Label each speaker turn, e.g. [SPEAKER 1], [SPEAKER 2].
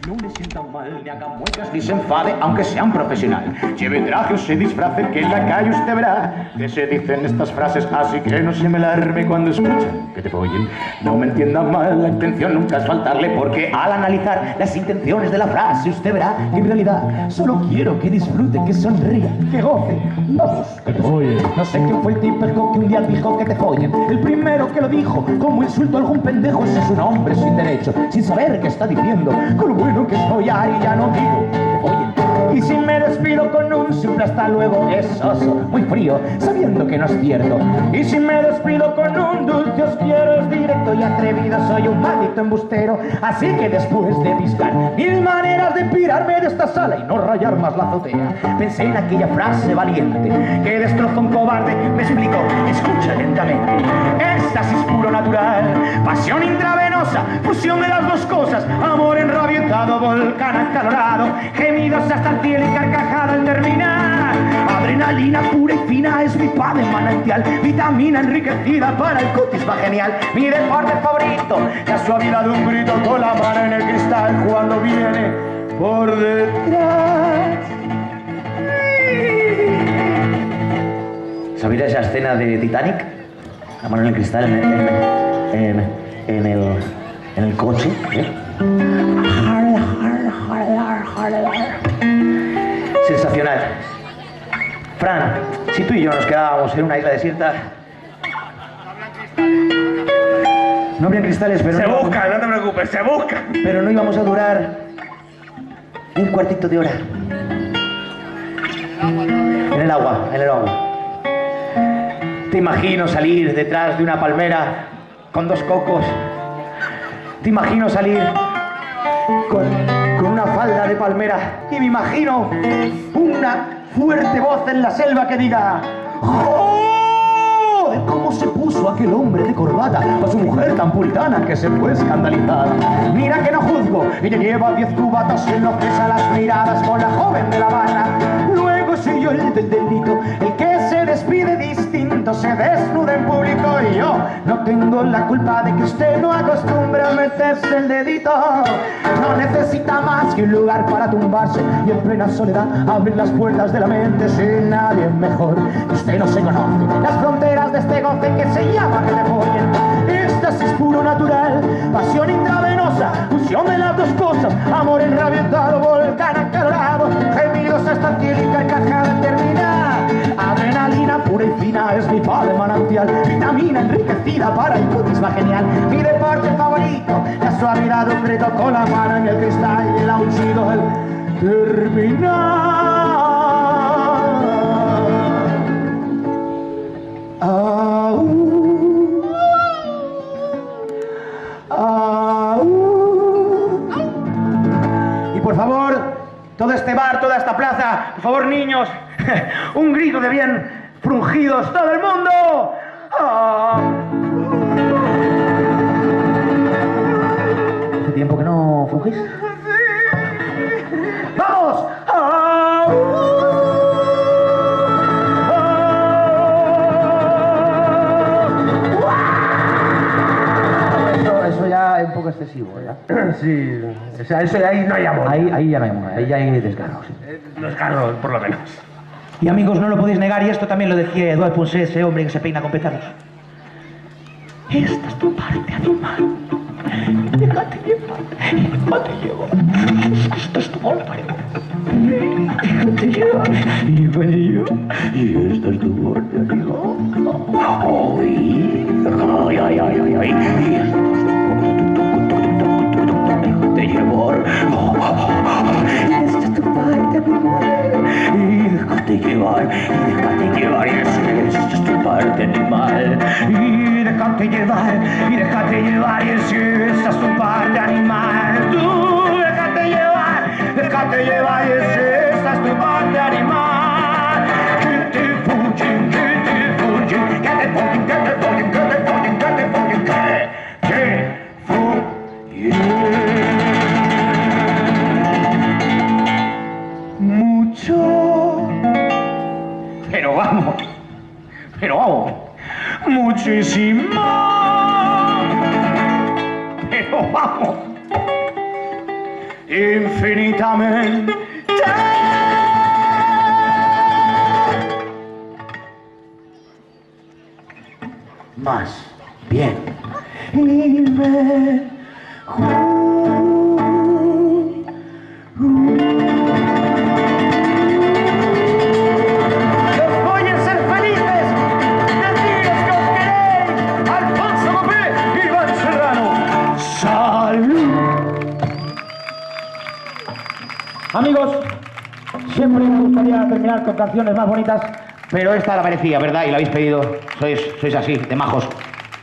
[SPEAKER 1] No le sienta mal, ni haga muecas, ni se enfade, aunque sea un profesional. Lleve traje o se disfrace, que en la calle usted verá que se dicen estas frases, así que no se me alarme cuando escuchan que te follen. No me entienda mal, la intención nunca es faltarle, porque al analizar las intenciones de la frase, usted verá que en realidad solo quiero que disfrute, que sonría, que goce. Vamos, que te follen. No sé quién fue el típico que un día dijo que te follen. El primero que lo dijo, como insulto a algún pendejo, ese es un hombre sin derecho, sin saber qué está diciendo. Con lo bueno que estoy ahí, ya no digo que te follen. Y si me despido con un simple hasta luego, es oso, muy frío, sabiendo que no es cierto. Y si me despido con un dulce os quiero, es directo y atrevido, soy un maldito embustero. Así que después de buscar mil maneras de pirarme de esta sala y no rayar más la azotea, pensé en aquella frase valiente que destrozó un cobarde. Me explico, escucha lentamente. Éxtasis puro natural, pasión intravenosa, fusión de las dos cosas, amor enrabietado, volcán acalorado, gemidos hasta el cielo y carcajada al terminar. Adrenalina pura y fina es mi padre manantial, vitamina enriquecida para el cutis va genial. Mi deporte favorito, la suavidad de un grito con la mano en el cristal cuando viene por detrás. ¿Sabéis esa escena de Titanic? La mano en el cristal en el coche, ¿eh? Sensacional. Fran, si tú y yo nos quedábamos en una isla desierta... No habrían cristales, pero...
[SPEAKER 2] Se buscan, no te preocupes, se buscan.
[SPEAKER 1] Pero no íbamos a durar un cuartito de hora. En el agua. Te imagino salir detrás de una palmera con dos cocos. Te imagino salir con una falda de palmera. Y me imagino una fuerte voz en la selva que diga: ¡joder! ¿Cómo se puso aquel hombre de corbata a su mujer tan puritana que se fue escandalizada? Mira que no juzgo, ella lleva 10 cubatas, enloquece las miradas con la joven de la barra. Luego soy yo el del delito, el que se despide distinto, se desnuda en público, y yo no tengo la culpa de que usted no acostumbre a meterse el dedito. No necesita más que un lugar para tumbarse y en plena soledad abrir las puertas de la mente sin nadie mejor. Usted no se conoce las fronteras de este goce que se llama que te follen. Éxtasis puro natural, pasión intravenosa, fusión de las dos cosas, amor enrabietado, volcán acalorado, gemidos hasta el cielo y carcajada al terminar. Adrenalina pura y fina es mi padre manantial, vitamina enriquecida para el cutis va genial. Mi deporte favorito, la suavidad de un grito con la mano en el cristal y el aullido del terminar. Y por favor, todo este bar, toda esta plaza, por favor, niños, un grito de bien frungidos, todo el mundo. ¿Hace tiempo que no frungís? ¡Vamos! Eso ya es un poco excesivo, ¿ya?
[SPEAKER 2] Sí, o sea, eso ahí no hay amor.
[SPEAKER 1] Ahí ya no hay amor, ahí ya hay desgarro. Sí.
[SPEAKER 2] Desgarro, por lo menos.
[SPEAKER 1] Y amigos, no lo podéis negar, y esto también lo decía Eduard Ponce, ese hombre que se peina con pétalos. Esta es tu parte animal. Déjate llevar, déjate llevar. Esta es tu parte. Déjate llevar, déjate llevar. Y esta es tu parte animal. Ay, ay, ay, ay, ay. Y esta es déjate llevar. Esta es tu parte animal. Y déjate llevar, y esta es tu parte animal. Y déjate llevar, y esta es tu parte animal. Tú déjate llevar, y esta es tu parte animal. Que te follen, que te follen, que te follen, que te follen, que te follen, que te follen, que te follen. Mucho, pero vamos, muchísimo, pero vamos, infinitamente. Más bien. Y me
[SPEAKER 3] Amigos, siempre me gustaría terminar con canciones más bonitas, pero esta la merecía, ¿verdad? Y la habéis pedido. Sois así, de majos.